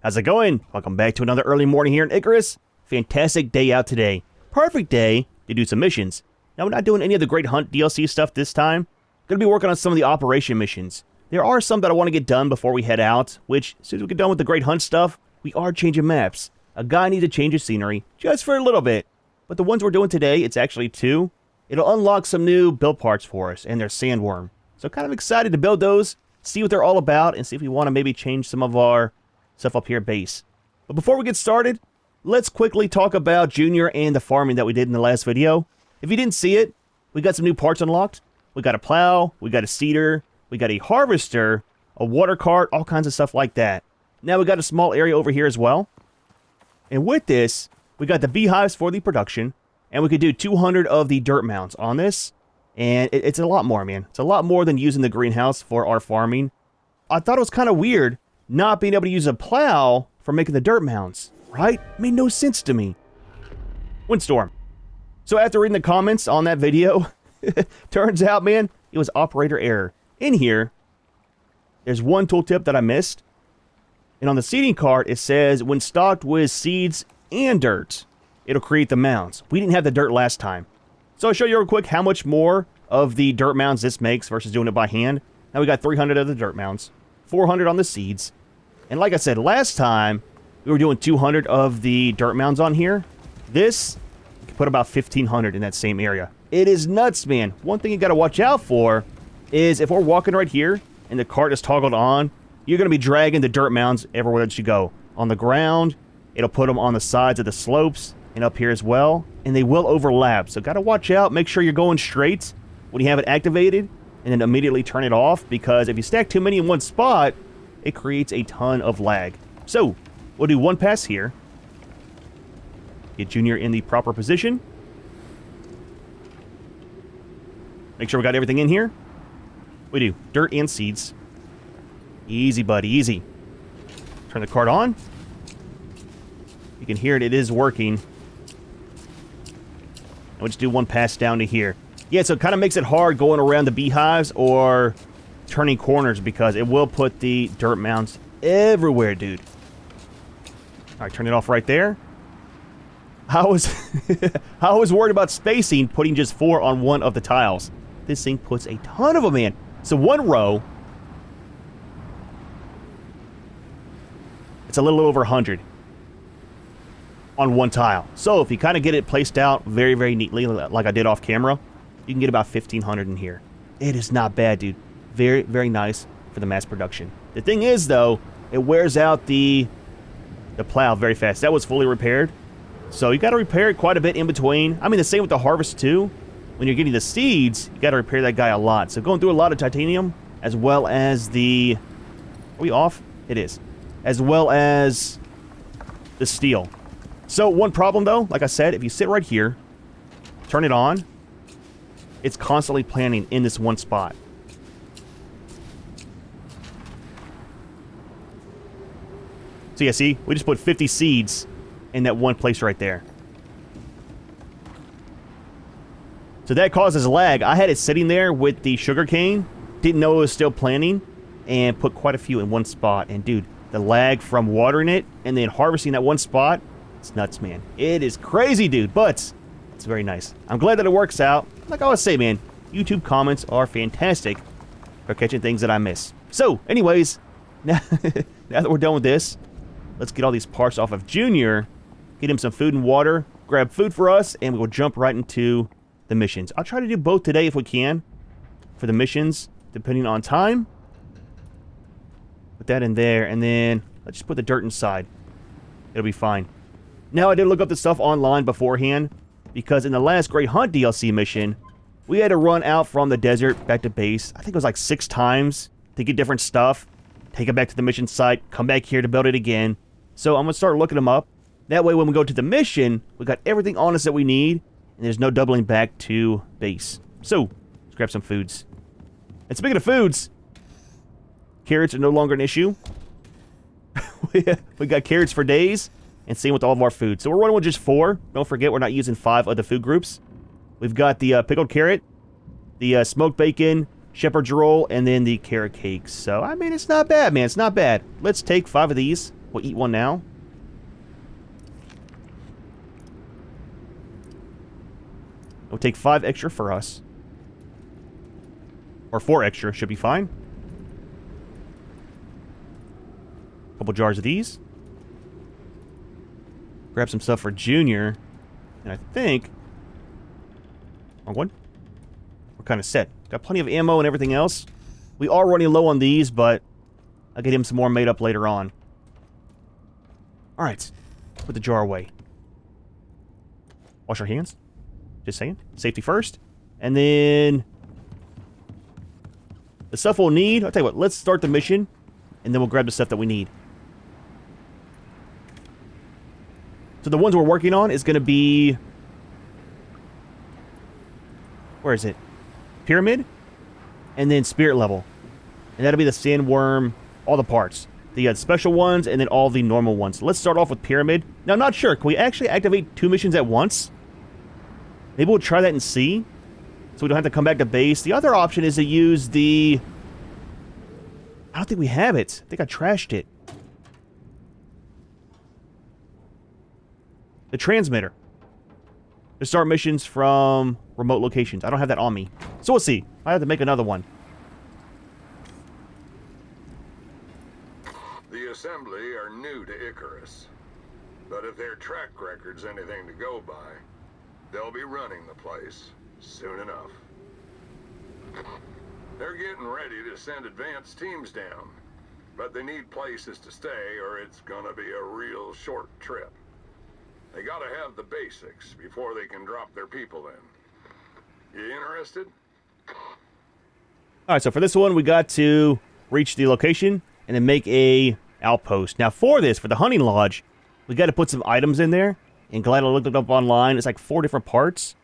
How's it going? Welcome back to another early morning here in Icarus. Fantastic day out today. Perfect day to do some missions. Now, we're not doing any of the Great Hunt DLC stuff this time. Going to be working on some of the operation missions. There are some that I want to get done before we head out, which, as soon as we get done with the Great Hunt stuff, we are changing maps. A guy needs to change his scenery, just for a little bit. But the ones we're doing today, it's actually 2. It'll unlock some new build parts for us, and they're Sandworm. So kind of excited to build those, see what they're all about, and see if we want to maybe change some of our stuff up here at base. But before we get started, let's quickly talk about Junior and the farming that we did in the last video. If you didn't see it, we got some new parts unlocked. We got a plow, we got a seeder, we got a harvester, a water cart, all kinds of stuff like that. Now we got a small area over here as well. And with this, we got the beehives for the production, and we could do 200 of the dirt mounds on this. And it's a lot more, man. It's a lot more than using the greenhouse for our farming. I thought it was kind of weird not being able to use a plow for making the dirt mounds, right? It made no sense to me. Windstorm. So after reading the comments on that video, turns out, man, it was operator error. In here, there's one tooltip that I missed. And on the seeding cart, it says, when stocked with seeds and dirt, it'll create the mounds. We didn't have the dirt last time. So I'll show you real quick how much more of the dirt mounds this makes versus doing it by hand. Now we got 300 of the dirt mounds, 400 on the seeds. And like I said, last time, we were doing 200 of the dirt mounds on here. This, you can put about 1,500 in that same area. It is nuts, man. One thing you got to watch out for is if we're walking right here and the cart is toggled on, you're going to be dragging the dirt mounds everywhere that you go. On the ground, it'll put them on the sides of the slopes and up here as well. And they will overlap. So got to watch out. Make sure you're going straight when you have it activated and then immediately turn it off, because if you stack too many in one spot, it creates a ton of lag. So we'll do one pass here. Get Junior in the proper position. Make sure we got everything in here. We do. Dirt and seeds. Easy, buddy. Easy. Turn the cart on. You can hear it. It is working. And we'll just do one pass down to here. Yeah, so it kind of makes it hard going around the beehives or turning corners, because it will put the dirt mounds everywhere, dude. All right, turn it off right there. I was worried about spacing, putting just 4 on one of the tiles. This thing puts a ton of them in. So one row, it's a little over 100 on one tile. So if you kind of get it placed out very, very neatly, like I did off camera, you can get about 1,500 in here. It is not bad, dude. Very, very nice for the mass production. The thing is, though, it wears out the plow very fast. That was fully repaired. So you got to repair it quite a bit in between. I mean, the same with the harvest, too. When you're getting the seeds, you got to repair that guy a lot. So going through a lot of titanium, as well as the... Are we off? It is. As well as the steel. So one problem, though, like I said, if you sit right here, turn it on, it's constantly planting in this one spot. So yeah, see, we just put 50 seeds in that one place right there. So that causes lag. I had it sitting there with the sugar cane, didn't know it was still planting, and put quite a few in one spot. And dude, the lag from watering it and then harvesting that one spot, it's nuts, man. It is crazy, dude, but it's very nice. I'm glad that it works out. Like I always say, man, YouTube comments are fantastic for catching things that I miss. So, anyways, now that we're done with this, let's get all these parts off of Junior, get him some food and water, grab food for us, and we'll jump right into the missions. I'll try to do both today if we can for the missions, depending on time. Put that in there, and then let's just put the dirt inside. It'll be fine. Now, I did look up the stuff online beforehand, because in the last Great Hunt DLC mission, we had to run out from the desert back to base. I think it was like 6 times to get different stuff, take it back to the mission site, come back here to build it again. So I'm going to start looking them up. That way, when we go to the mission, we got everything on us that we need, and there's no doubling back to base. So, let's grab some foods. And speaking of foods, carrots are no longer an issue. We got carrots for days, and same with all of our food. So we're running with just 4. Don't forget, we're not using 5 of the food groups. We've got the pickled carrot, the smoked bacon, shepherd's roll, and then the carrot cakes. So, I mean, it's not bad, man. It's not bad. Let's take 5 of these We'll eat one now. It'll take 5 extra for us. Or 4 extra, should be fine. Couple jars of these. Grab some stuff for Junior. And I think... wrong one. We're kind of set. Got plenty of ammo and everything else. We are running low on these, but I'll get him some more made up later on. Alright. Put the jar away. Wash our hands. Just saying. Safety first. And then... the stuff we'll need... I'll tell you what. Let's start the mission. And then we'll grab the stuff that we need. So the ones we're working on is going to be... where is it? Pyramid. And then spirit level. And that'll be the sandworm, all the parts. The special ones and then all the normal ones. So let's start off with pyramid. Now, I'm not sure. Can we actually activate 2 missions at once? Maybe we'll try that and see. So we don't have to come back to base. The other option is to use the... I don't think we have it. I think I trashed it. The transmitter. To start missions from remote locations. I don't have that on me. So we'll see. I have to make another one. The Assembly are new to Icarus. But if their track record's anything to go by, they'll be running the place soon enough. They're getting ready to send advanced teams down. But they need places to stay or it's gonna be a real short trip. They gotta have the basics before they can drop their people in. You interested? Alright, so for this one, we got to reach the location and then make a outpost. Now for this, for the hunting lodge, we got to put some items in there. And glad I looked it up online. It's like 4 different parts.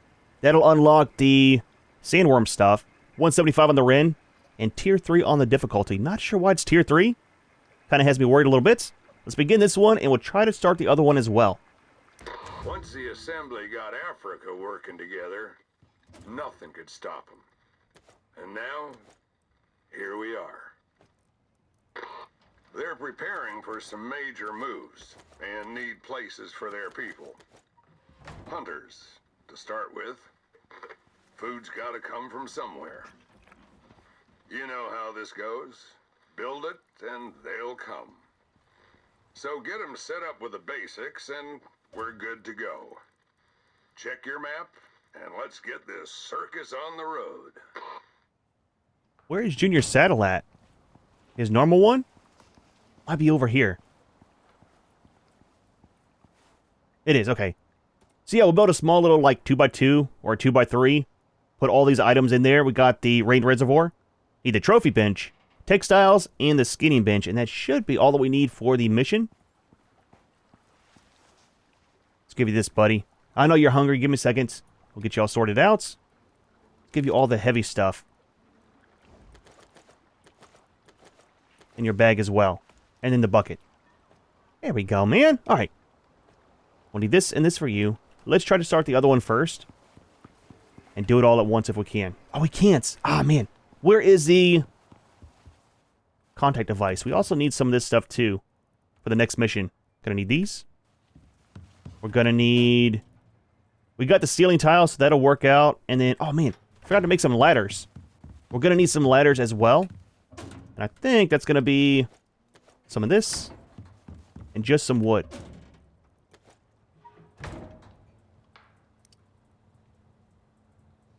That'll unlock the sandworm stuff. 175 on the Ren. And tier 3 on the difficulty. Not sure why it's tier 3. Kind of has me worried a little bit. Let's begin this one and we'll try to start the other one as well. Once the Assembly got Africa working together, nothing could stop them. And now, here we are. They're preparing for some major moves and need places for their people. Hunters, to start with. Food's gotta come from somewhere. You know how this goes. Build it and they'll come. So get them set up with the basics and we're good to go. Check your map, and let's get this circus on the road. Where is Junior's saddle at? His normal one? Might be over here. It is, okay. So yeah, we'll build a small little, like, 2x2 or 2x3. Put all these items in there. We got the rain reservoir. Need the trophy bench, textiles, and the skinning bench. And that should be all that we need for the mission. Give you this, buddy. I know you're hungry. Give me a second. We'll get you all sorted out. Give you all the heavy stuff. In your bag as well. And in the bucket. There we go, man. Alright. We'll need this and this for you. Let's try to start the other one first. And do it all at once if we can. Oh, we can't. Ah, man. Where is the contact device? We also need some of this stuff, too. For the next mission. Gonna need these. We're gonna need... we got the ceiling tile, so that'll work out. And then... oh, man. Forgot to make some ladders. We're gonna need some ladders as well. And I think that's gonna be... some of this. And just some wood.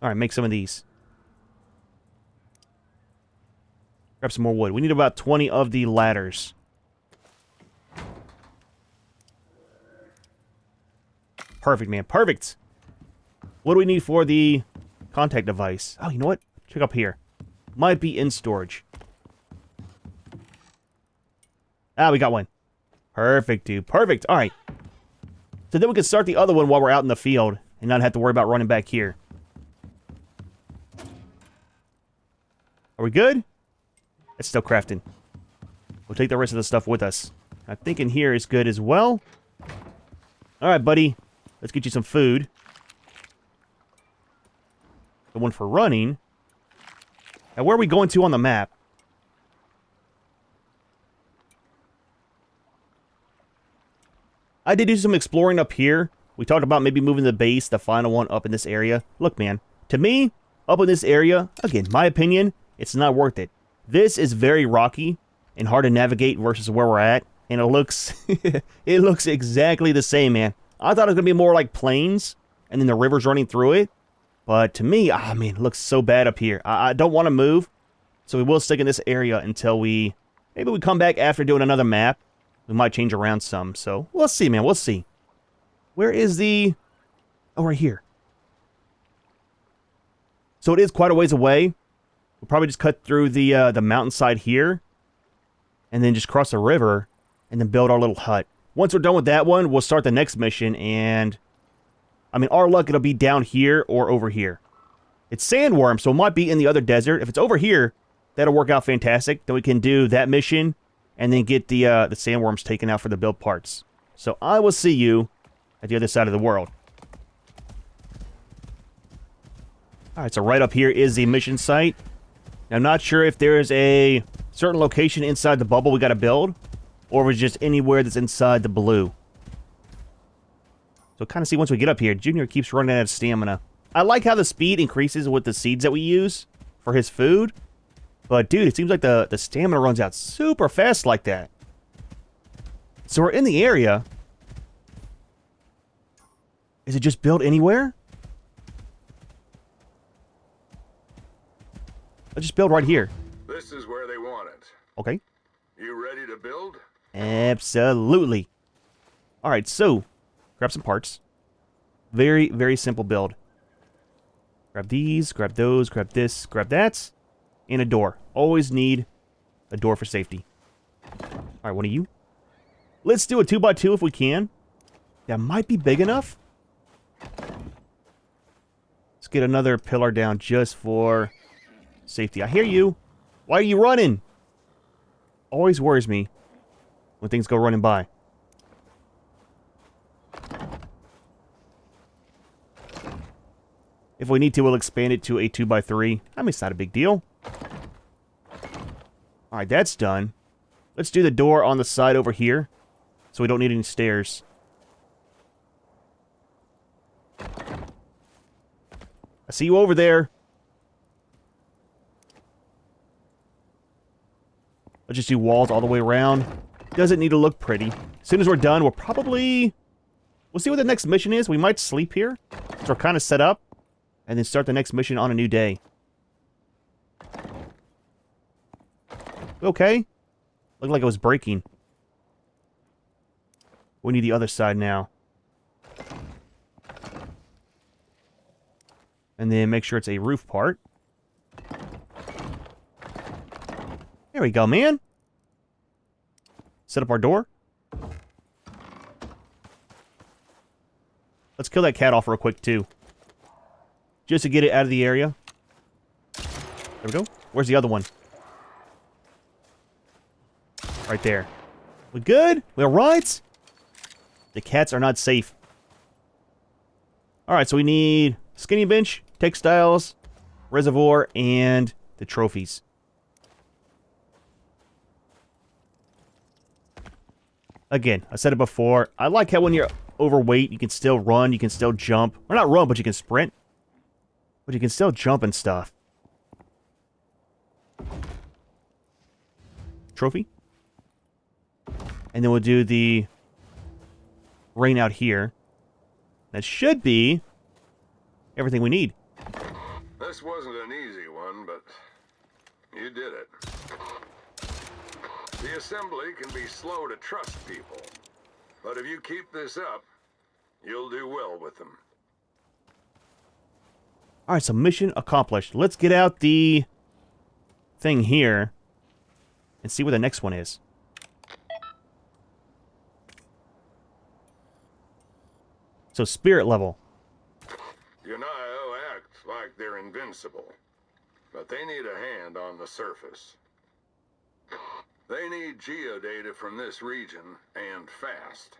Alright, make some of these. Grab some more wood. We need about 20 of the ladders. Perfect, man. Perfect. What do we need for the contact device? Oh, you know what? Check up here. Might be in storage. Ah, we got one. Perfect, dude. Perfect. All right. So then we can start the other one while we're out in the field and not have to worry about running back here. Are we good? It's still crafting. We'll take the rest of the stuff with us. I think in here is good as well. All right, buddy. Let's get you some food. The one for running. Now, where are we going to on the map? I did do some exploring up here. We talked about maybe moving the base, the final one, up in this area. Look, man, to me, up in this area, again, my opinion, it's not worth it. This is very rocky and hard to navigate versus where we're at, and it looks it looks exactly the same, man. I thought it was going to be more like plains, and then the river's running through it. But to me, man, it looks so bad up here. I don't want to move, so we will stick in this area until maybe we come back after doing another map. We might change around some, so we'll see, man, we'll see. Where is the... Oh, right here. So it is quite a ways away. We'll probably just cut through the mountainside here, and then just cross the river, and then build our little hut. Once we're done with that one, we'll start the next mission, and... I mean, our luck, it'll be down here or over here. It's Sandworm, so it might be in the other desert. If it's over here, that'll work out fantastic. Then we can do that mission, and then get the Sandworms taken out for the build parts. So I will see you at the other side of the world. Alright, so right up here is the mission site. Now, I'm not sure if there's a certain location inside the bubble we gotta build, or if it's just anywhere that's inside the blue. So kind of see once we get up here, Junior keeps running out of stamina. I like how the speed increases with the seeds that we use for his food. But dude, it seems like the stamina runs out super fast like that. So we're in the area. Is it just build anywhere? Let's just build right here. This is where they want it. Okay. You ready to build? Absolutely. Alright, so grab some parts. Very, very simple build. Grab these, grab those, grab this, grab that. And a door. Always need a door for safety. Alright, one of you. Let's do a 2x2 if we can. That might be big enough. Let's get another pillar down just for safety. I hear you. Why are you running? Always worries me when things go running by. If we need to, we'll expand it to a 2x3. I mean, it's not a big deal. Alright, that's done. Let's do the door on the side over here, so we don't need any stairs. I see you over there. Let's just do walls all the way around. Doesn't need to look pretty. As soon as we're done, we'll see what the next mission is. We might sleep here, so we're kind of set up, and then start the next mission on a new day. Okay. Looked like it was breaking. We need the other side now. And then make sure it's a roof part. There we go, man. Set up our door. Let's kill that cat off real quick, too. Just to get it out of the area. There we go. Where's the other one? Right there. We good? We alright? The cats are not safe. Alright, so we need skinny bench, textiles, reservoir, and the trophies. Again, I said it before. I like how when you're overweight, you can still run, you can still jump. Or not run, but you can sprint. But you can still jump and stuff. Trophy. And then we'll do the rain out here. That should be everything we need. This wasn't an easy one, but you did it. The assembly can be slow to trust people, but if you keep this up, you'll do well with them. Alright, so mission accomplished. Let's get out the thing here and see where the next one is. So, spirit level. Unio act like they're invincible, but they need a hand on the surface. They need geodata from this region, and fast.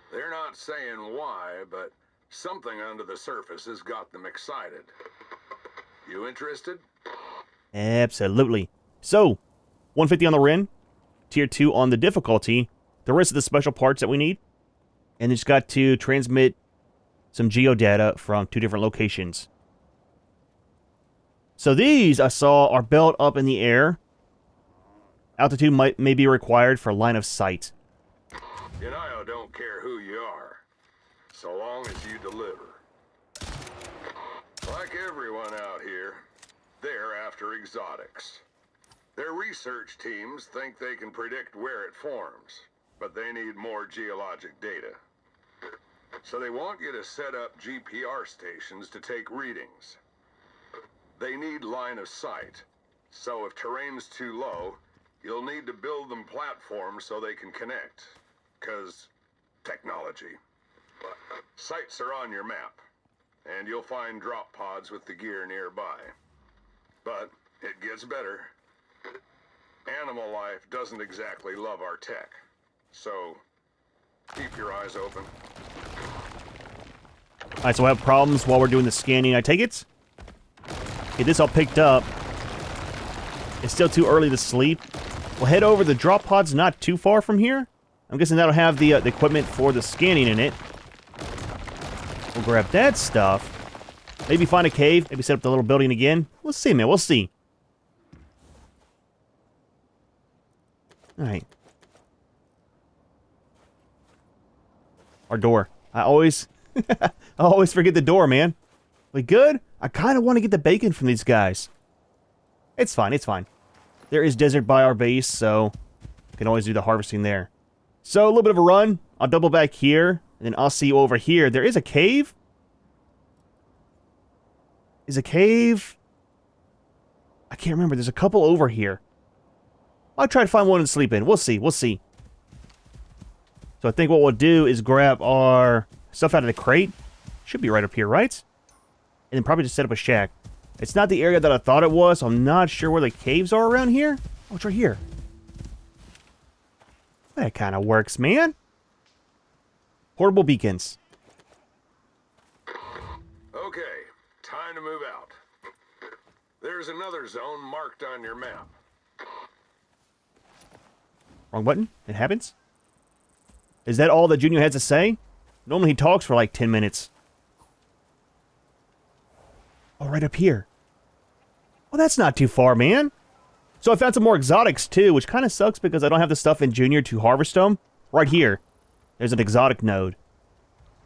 They're not saying why, but something under the surface has got them excited. You interested? Absolutely. So, 150 on the Ren, tier 2 on the difficulty. The rest of the special parts that we need. And it's got to transmit some geodata from 2 different locations. So these, I saw, are built up in the air. Altitude may be required for line of sight. I don't care who you are, so long as you deliver. Like everyone out here, they're after exotics. Their research teams think they can predict where it forms, but they need more geologic data. So they want you to set up GPR stations to take readings. They need line of sight, so if terrain's too low, you'll need to build them platforms so they can connect. 'Cause technology. Sites are on your map, and you'll find drop pods with the gear nearby. But it gets better. Animal life doesn't exactly love our tech, so keep your eyes open. Alright, so we'll have problems while we're doing the scanning, I take it? Get this all picked up. It's still too early to sleep. We'll head over. The drop pod's not too far from here. I'm guessing that'll have the equipment for the scanning in it. We'll grab that stuff. Maybe find a cave. Maybe set up the little building again. We'll see, man. We'll see. Alright. Our door. I always forget the door, man. We good? I kind of want to get the bacon from these guys. It's fine, it's fine. There is desert by our base, so we can always do the harvesting there. So, a little bit of a run. I'll double back here, and then I'll see you over here. There is a cave? Is a cave? I can't remember. There's a couple over here. I'll try to find one and sleep in. We'll see, we'll see. So I think what we'll do is grab our stuff out of the crate. Should be right up here, right? And then probably just set up a shack. It's not the area that I thought it was, so I'm not sure where the caves are around here. Oh, it's right here. That kind of works, man. Portable beacons. Okay, time to move out. There's another zone marked on your map. Wrong button. It happens. Is that all that Junior has to say? Normally he talks for like 10 minutes. Oh, right up here. Well, that's not too far, man. So I found some more exotics, too, which kind of sucks because I don't have the stuff in Junior to harvest them. Right here, there's an exotic node.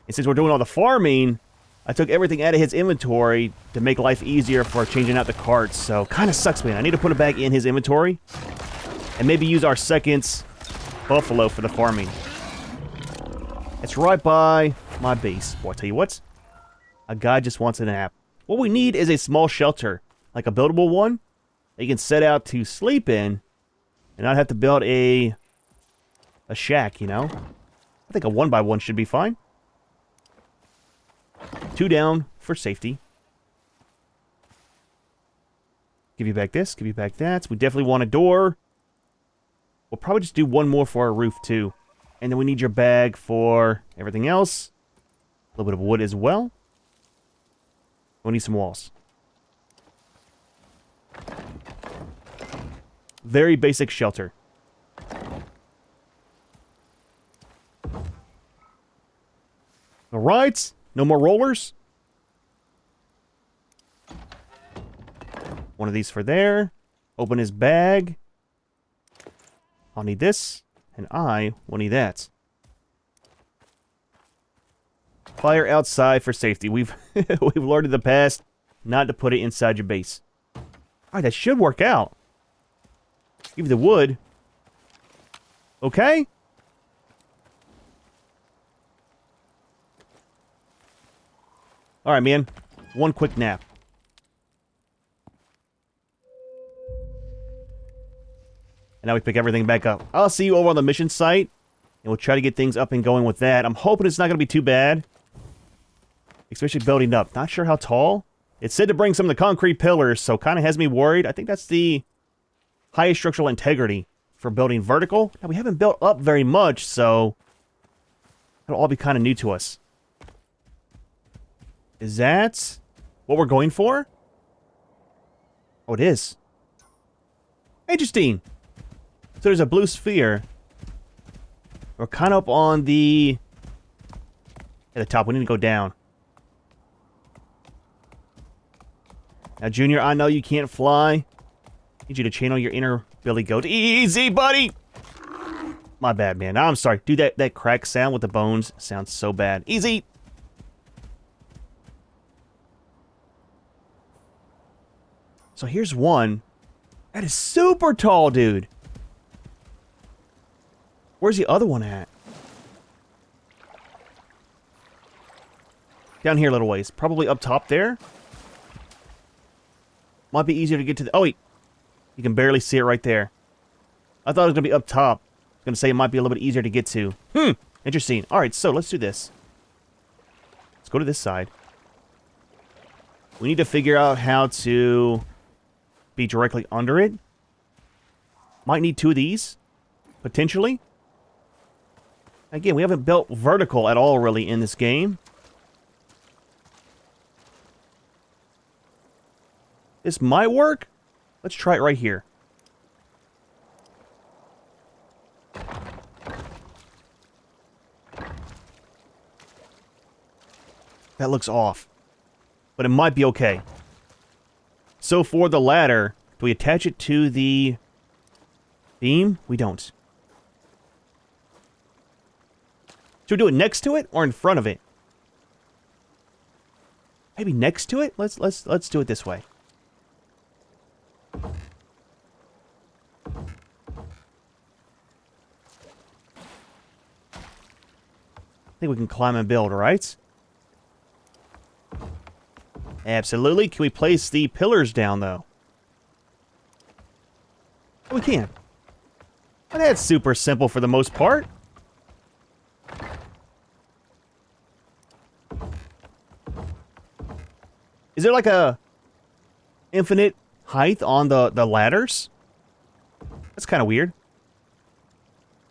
And since we're doing all the farming, I took everything out of his inventory to make life easier for changing out the carts. So, kind of sucks, man. I need to put it back in his inventory. And maybe use our second buffalo for the farming. It's right by my base. Boy, I tell you what. A guy just wants a nap. What we need is a small shelter. Like a buildable one. That you can set out to sleep in. And not have to build a shack, you know. I think a 1x1 should be fine. 2 down for safety. Give you back this. Give you back that. We definitely want a door. We'll probably just do one more for our roof, too. And then we need your bag for everything else. A little bit of wood as well. We'll need some walls. Very basic shelter. Alright. No more rollers. One of these for there. Open his bag. I'll need this. And I will need that. Fire outside for safety. We've learned in the past not to put it inside your base. Alright, that should work out. Give you the wood. Okay. Alright, man. One quick nap. And now we pick everything back up. I'll see you over on the mission site. And we'll try to get things up and going with that. I'm hoping it's not going to be too bad. Especially building up. Not sure how tall. It said to bring some of the concrete pillars, so kind of has me worried. I think that's the highest structural integrity for building vertical. Now, we haven't built up very much, so it'll all be kind of new to us. Is that what we're going for? Oh, it is. Interesting. So there's a blue sphere. We're kind of up on the At the top, we need to go down. Now, Junior, I know you can't fly. Need you to channel your inner Billy Goat. Easy, buddy! My bad, man. I'm sorry. Dude, that crack sound with the bones sounds so bad. Easy! So here's one. That is super tall, dude. Where's the other one at? Down here a little ways. Probably up top there. Might be easier to get to the... Oh, wait. You can barely see it right there. I thought it was going to be up top. I was going to say it might be a little bit easier to get to. Interesting. Alright, so let's do this. Let's go to this side. We need to figure out how to be directly under it. Might need 2 of these. Potentially. Again, we haven't built vertical at all, really, in this game. This might work. Let's try it right here. That looks off. But it might be okay. So for the ladder, do we attach it to the beam? We don't. Should we do it next to it or in front of it? Maybe next to it? Let's do it this way. I think we can climb and build, right? Absolutely. Can we place the pillars down, though? We can. Well, that's super simple for the most part. Is there like a infinite height on the ladders? That's kind of weird.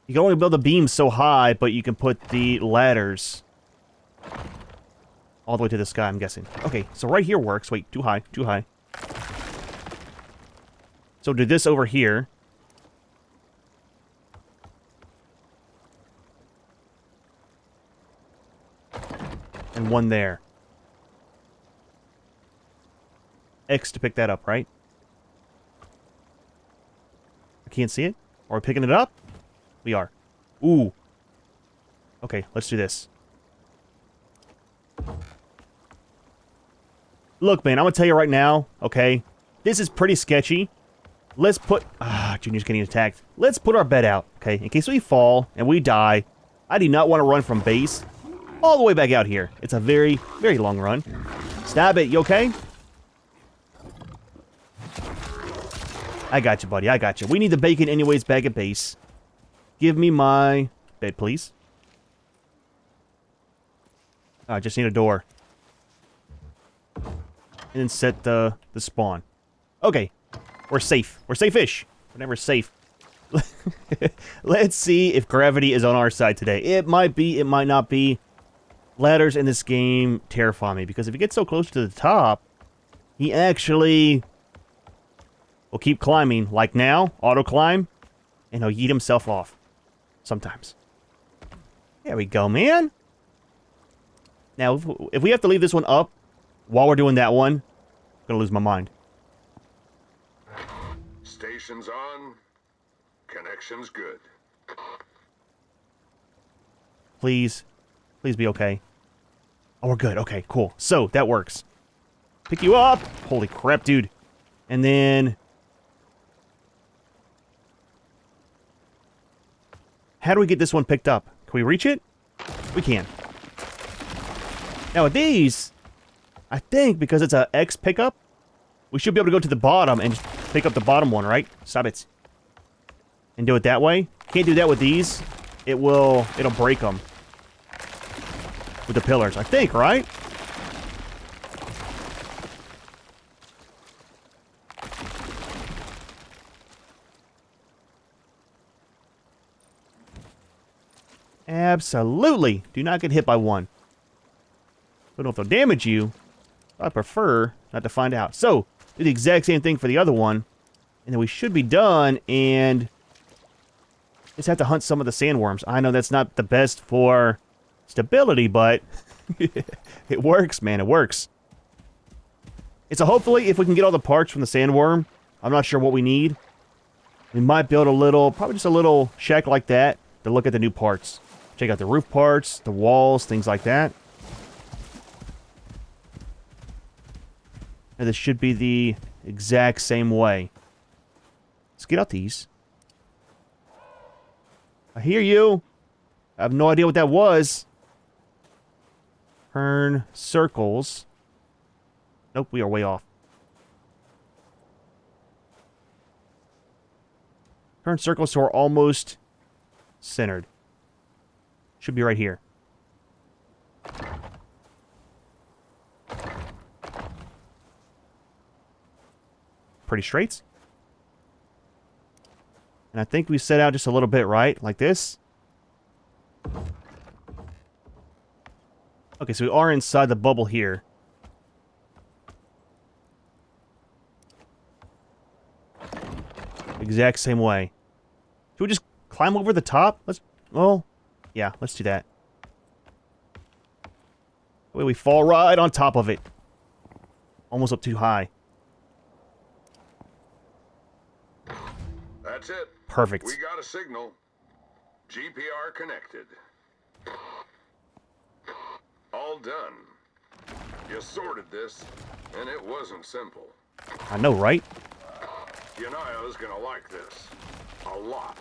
You can only build the beams so high, but you can put the ladders all the way to the sky, I'm guessing. Okay, so right here works. Wait, too high, too high. So do this over here. And one there. X to pick that up, right? I can't see it. Are we picking it up? We are. Ooh. Okay, let's do this. Look, man, I'm gonna tell you right now, okay? This is pretty sketchy. Let's put... Junior's getting attacked. Let's put our bed out, okay? In case we fall and we die. I do not want to run from base all the way back out here. It's a very, very long run. Stab it, you okay? I got you, buddy. I got you. We need the bacon anyways back at base. Give me my bed, please. I just need a door. And then set the spawn. Okay. We're safe. We're safe-ish. We're never safe. Let's see if gravity is on our side today. It might be. It might not be. Ladders in this game terrify me. Because if you get so close to the top, he actually will keep climbing. Like now. Auto climb. And he'll yeet himself off. Sometimes. There we go, man. Now, if we have to leave this one up while we're doing that one, I'm gonna lose my mind. Station's on. Connection's good. Please. Please be okay. Oh, we're good. Okay, cool. So, that works. Pick you up. Holy crap, dude. And then... how do we get this one picked up? Can we reach it? We can. Now with these, I think because it's a X pickup, we should be able to go to the bottom and just pick up the bottom one, right? Stop it. And do it that way. Can't do that with these. It'll break them. With the pillars, I think, right? Absolutely. Do not get hit by one. Don't know if they'll damage you. I prefer not to find out. So, do the exact same thing for the other one. And then we should be done. And just have to hunt some of the sandworms. I know that's not the best for stability, but It works, man. It works. It's a hopefully, if we can get all the parts from the sandworm, I'm not sure what we need. We might build a little, probably just a little shack like that to look at the new parts. Check out the roof parts, the walls, things like that. And this should be the exact same way. Let's get out these. I hear you. I have no idea what that was. Turn circles. Nope, we are way off. Turn circles so we're almost centered. Should be right here. Pretty straight. And I think we set out just a little bit right, like this. Okay, so we are inside the bubble here. Exact same way. Should we just climb over the top? Well, yeah, let's do that. That way we fall right on top of it. Almost up too high. That's it. Perfect. We got a signal. GPR connected. All done. You sorted this, and it wasn't simple. I know, right? Yanaya's gonna like this. A lot.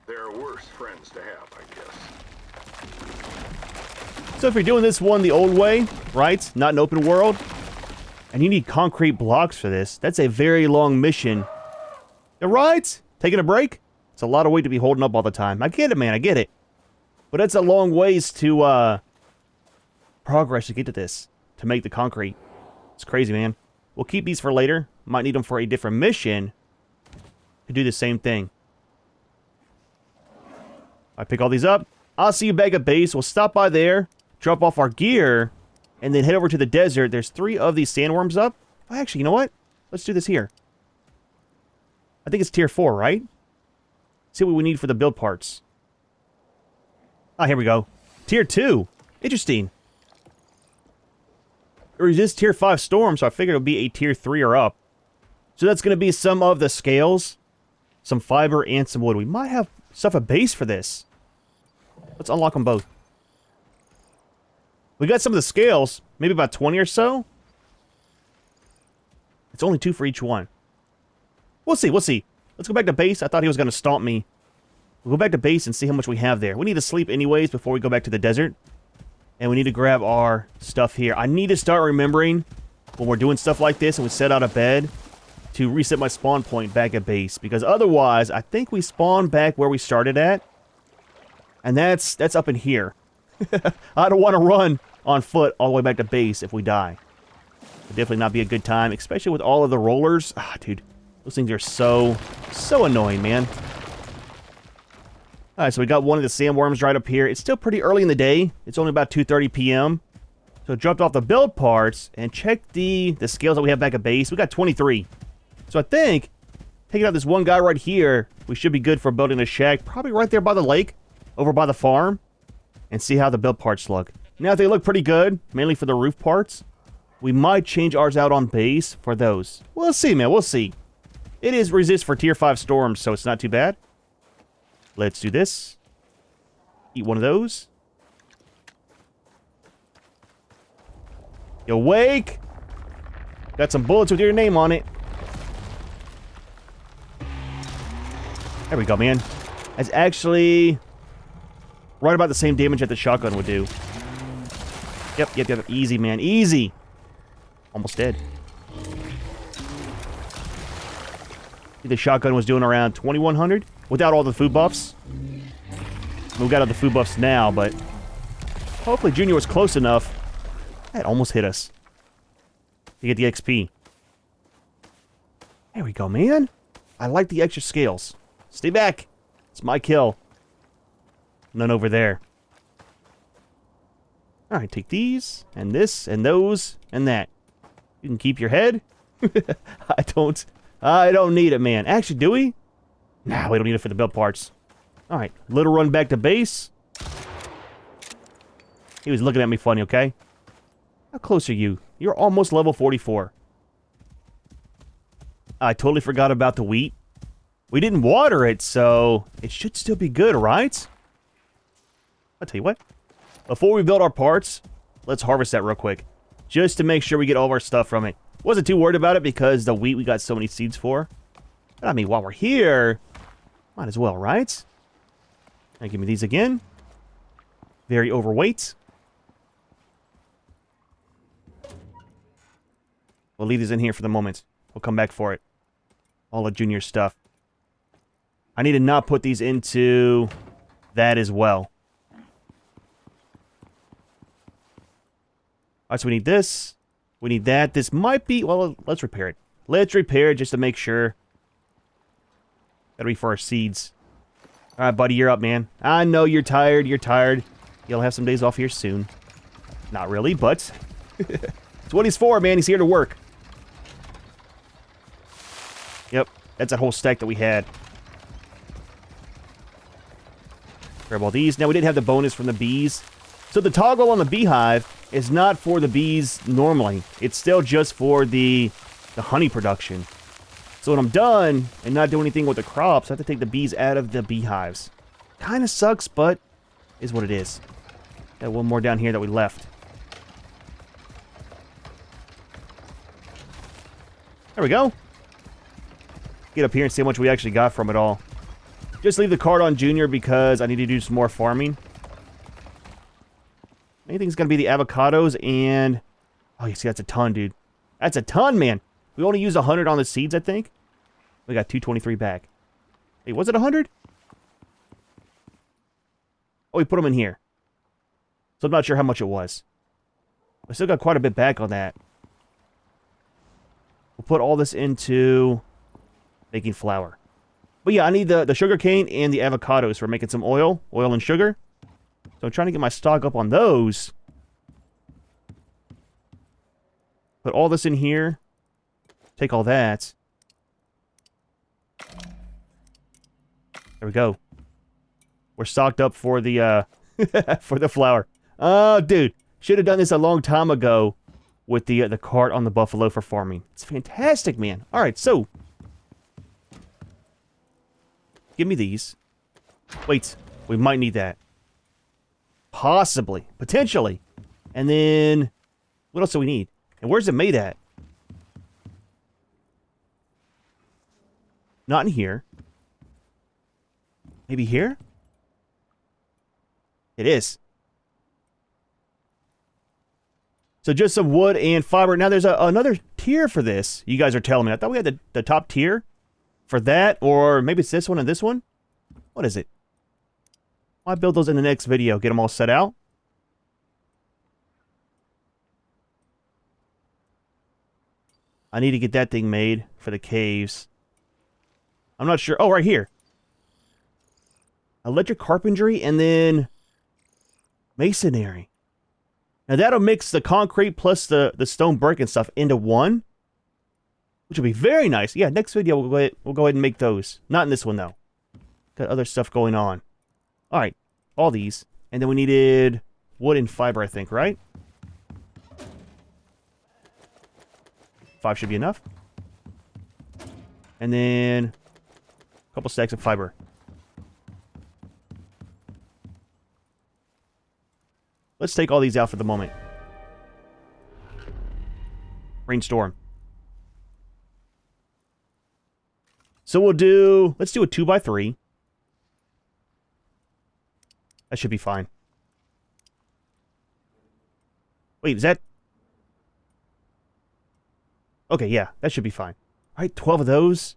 They're worse friends to have, I guess. So if you're doing this one the old way, right? Not an open world, and you need concrete blocks for this, that's a very long mission. You're right? Taking a break? It's a lot of weight to be holding up all the time. I get it, man. I get it. But it's a long ways to, progress to get to this. To make the concrete. It's crazy, man. We'll keep these for later. Might need them for a different mission. To do the same thing. I pick all these up. I'll see you back at base. We'll stop by there. Drop off our gear. And then head over to the desert. There's 3 of these sandworms up. Actually, you know what? Let's do this here. I think it's tier 4, right? See what we need for the build parts. Ah, here we go. Tier 2. Interesting. It resists tier 5 storm, so I figured it would be a tier 3 or up. So that's going to be some of the scales, some fiber, and some wood. We might have stuff at base for this. Let's unlock them both. We got some of the scales, maybe about 20 or so. It's only 2 for each one. We'll see, we'll see. Let's go back to base. I thought he was going to stomp me. We'll go back to base and see how much we have there. We need to sleep anyways before we go back to the desert. And we need to grab our stuff here. I need to start remembering when we're doing stuff like this and we set out of bed to reset my spawn point back at base. Because otherwise, I think we spawn back where we started at. And that's up in here. I don't want to run on foot all the way back to base if we die. It'd definitely not be a good time, especially with all of the rollers. Ah, dude. Those things are so annoying, man. Alright, so we got one of the sandworms right up here. It's still pretty early in the day. It's only about 2:30 p.m. So I dropped off the build parts and checked the scales that we have back at base. We got 23. So I think, taking out this one guy right here, we should be good for building a shack. Probably right there by the lake, over by the farm. And see how the build parts look. Now, they look pretty good, mainly for the roof parts. We might change ours out on base for those. We'll see, man. We'll see. It is resist for tier 5 storms, so it's not too bad. Let's do this. Eat one of those. You awake? Got some bullets with your name on it. There we go, man. That's actually right about the same damage that the shotgun would do. Yep. Easy, man. Easy. Almost dead. The shotgun was doing around 2100 without all the food buffs. We got all the food buffs now, but hopefully Junior was close enough. That almost hit us. To get the XP. There we go, man. I like the extra scales. Stay back. It's my kill. None over there. Alright, take these, and this, and those, and that. You can keep your head. I don't need it, man. Actually, do we? Nah, we don't need it for the build parts. Alright, little run back to base. He was looking at me funny, okay? How close are you? You're almost level 44. I totally forgot about the wheat. We didn't water it, so it should still be good, right? I'll tell you what. Before we build our parts, let's harvest that real quick. Just to make sure we get all of our stuff from it. Wasn't too worried about it because the wheat we got so many seeds for. But I mean, while we're here, might as well, right? Now give me these again. Very overweight. We'll leave these in here for the moment. We'll come back for it. All the junior stuff. I need to not put these into that as well. Alright, so we need this. We need that. This might be... Well, let's repair it. Let's repair it just to make sure. Gotta be for our seeds. Alright, buddy, you're up, man. I know you're tired. You're tired. You'll have some days off here soon. Not really, but... It's what he's for, man. He's here to work. Yep. That's that whole stack that we had. Grab all these. Now, we did have the bonus from the bees. So the toggle on the beehive is not for the bees normally. It's still just for the honey production. So when I'm done and not do anything with the crops, I have to take the bees out of the beehives. Kind of sucks, but is what it is. Got one more down here that we left. There we go. Get up here and see how much we actually got from it all. Just leave the card on Junior because I need to do some more farming. Anything's going to be the avocados and... Oh, you see, that's a ton, dude. That's a ton, man. We only used 100 on the seeds, I think. We got 223 back. Hey, was it 100? Oh, we put them in here. So I'm not sure how much it was. I still got quite a bit back on that. We'll put all this into making flour. But yeah, I need the sugar cane and the avocados for making some oil and sugar. So I'm trying to get my stock up on those. Put all this in here. Take all that. There we go. We're stocked up for the for the flour. Oh, dude, should have done this a long time ago with the cart on the buffalo for farming. It's fantastic, man. All right, so give me these. Wait, we might need that. Possibly, potentially, and then what else do we need? And where's it made at? Not in here. Maybe here? It is. So just some wood and fiber. Now there's another tier for this. You guys are telling me. I thought we had the top tier for that. Or maybe it's this one and this one. What is it? I'll build those in the next video. Get them all set out. I need to get that thing made for the caves. I'm not sure. Oh, right here. Electric carpentry and then masonry. Now that'll mix the concrete plus the stone brick and stuff into one, which will be very nice. Yeah, next video we'll go ahead and make those. Not in this one though. Got other stuff going on. All right, all these, and then we needed wood and fiber, I think, right? 5 should be enough. And then a couple stacks of fiber. Let's take all these out for the moment. Rainstorm. So let's do a 2x3. That should be fine. Wait, is that... Okay, yeah, that should be fine. All right, 12 of those.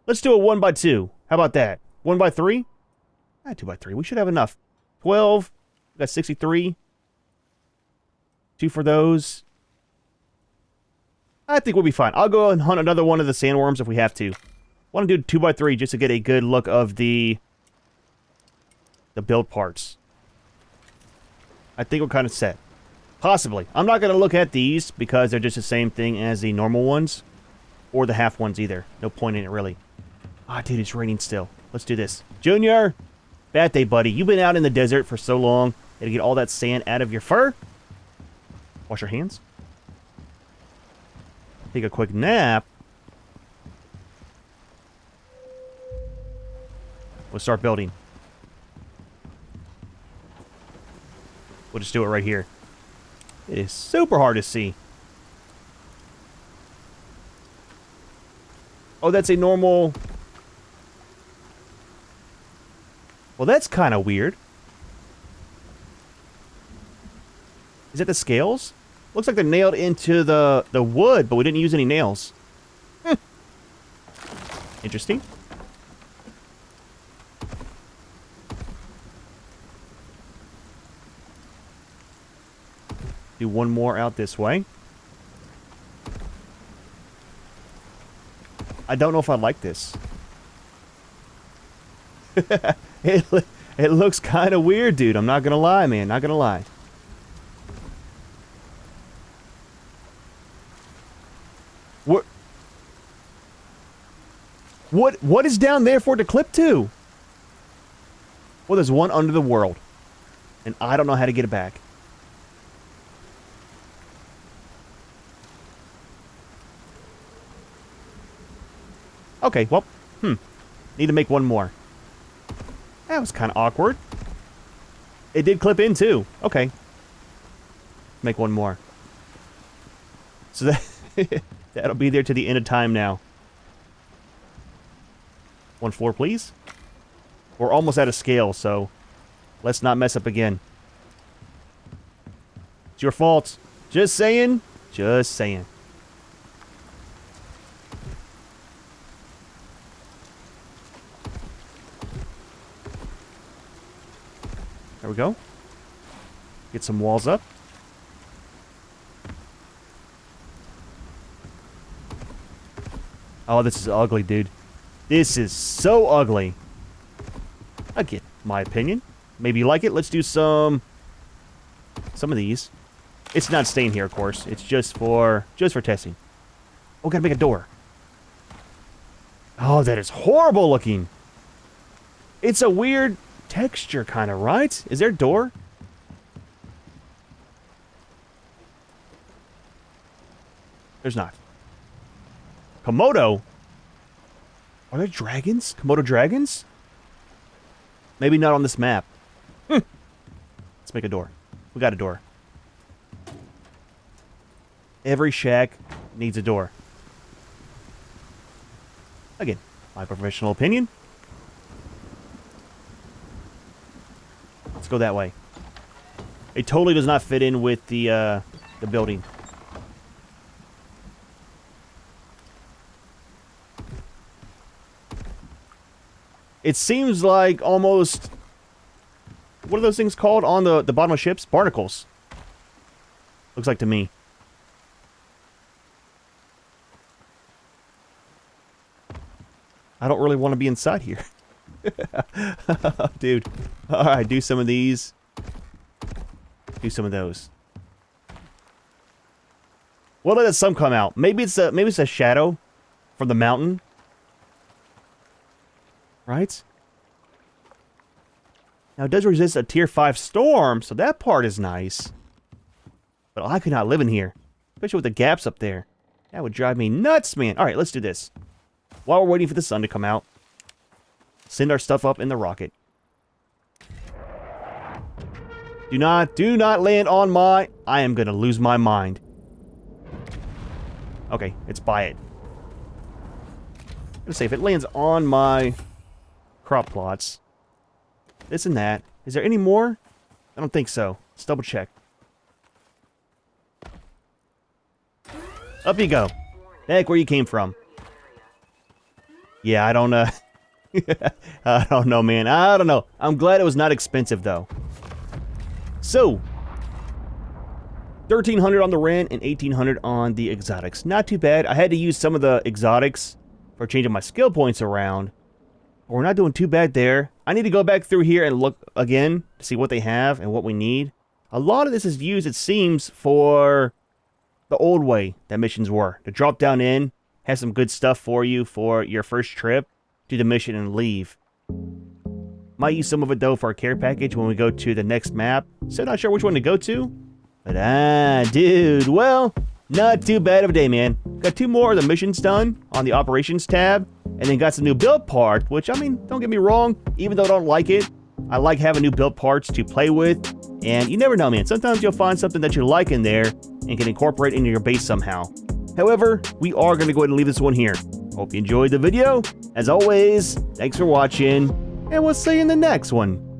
Let's do a 1x2. How about that? 1x3? 2x3. We should have enough. 12. We got 63. 2 for those. I think we'll be fine. I'll go and hunt another one of the sandworms if we have to. Want to do 2x3 just to get a good look of the build parts. I think we're kind of set. Possibly. I'm not going to look at these because they're just the same thing as the normal ones. Or the half ones either. No point in it, really. Ah, dude, it's raining still. Let's do this. Junior! Bad day, buddy. You've been out in the desert for so long. Gotta get all that sand out of your fur. Wash your hands. Take a quick nap. We'll start building. We'll just do it right here. It is super hard to see. Oh, that's a normal... Well, that's kind of weird. Is that the scales? Looks like they're nailed into the wood, but we didn't use any nails. Interesting. Do one more out this way. I don't know if I like this. It looks kind of weird, dude. I'm not gonna lie, man. Not gonna lie. What is down there for it to clip to? Well, there's one under the world. And I don't know how to get it back. Okay, well, need to make one more. That was kind of awkward. It did clip in, too. Okay. Make one more. So that that'll be there to the end of time now. One floor, please. We're almost out of scale, so let's not mess up again. It's your fault. Just saying. Just saying. There we go. Get some walls up. Oh, this is ugly, dude. This is so ugly. I get my opinion. Maybe you like it. Let's do some of these. It's not staying here, of course. It's just for testing. Oh, gotta make a door. Oh, that is horrible looking. It's a weird texture, kind of, right? Is there a door? There's not. Komodo? Are there dragons? Komodo dragons? Maybe not on this map. Let's make a door. We got a door. Every shack needs a door. Again, my professional opinion. Let's go that way. It totally does not fit in with the building. It seems like almost... What are those things called on the bottom of ships? Barnacles. Looks like to me. I don't really want to be inside here. Dude. Alright, do some of these. Do some of those. We'll let the sun come out. Maybe it's a shadow from the mountain. Right? Now, it does resist a tier 5 storm, so that part is nice. But I could not live in here. Especially with the gaps up there. That would drive me nuts, man. Alright, let's do this. While we're waiting for the sun to come out, send our stuff up in the rocket. Do not land on my... I am gonna lose my mind. Okay, it's by it. I'm gonna say, if it lands on my crop plots, this and that. Is there any more? I don't think so. Let's double check. Up you go. Heck, where you came from. Yeah, I don't I don't know, man. I don't know. I'm glad it was not expensive, though. So, 1,300 on the rent and 1,800 on the exotics. Not too bad. I had to use some of the exotics for changing my skill points around. But we're not doing too bad there. I need to go back through here and look again to see what they have and what we need. A lot of this is used, it seems, for the old way that missions were. To drop down in, have some good stuff for you for your first trip, do the mission and leave. Might use some of it though for our care package when we go to the next map. So not sure which one to go to. But dude, well, not too bad of a day, man. Got 2 more of the missions done on the operations tab. And then got some new build parts, which, I mean, don't get me wrong, even though I don't like it, I like having new build parts to play with. And you never know, man. Sometimes you'll find something that you like in there and can incorporate into your base somehow. However, we are going to go ahead and leave this one here. Hope you enjoyed the video. As always, thanks for watching, and we'll see you in the next one.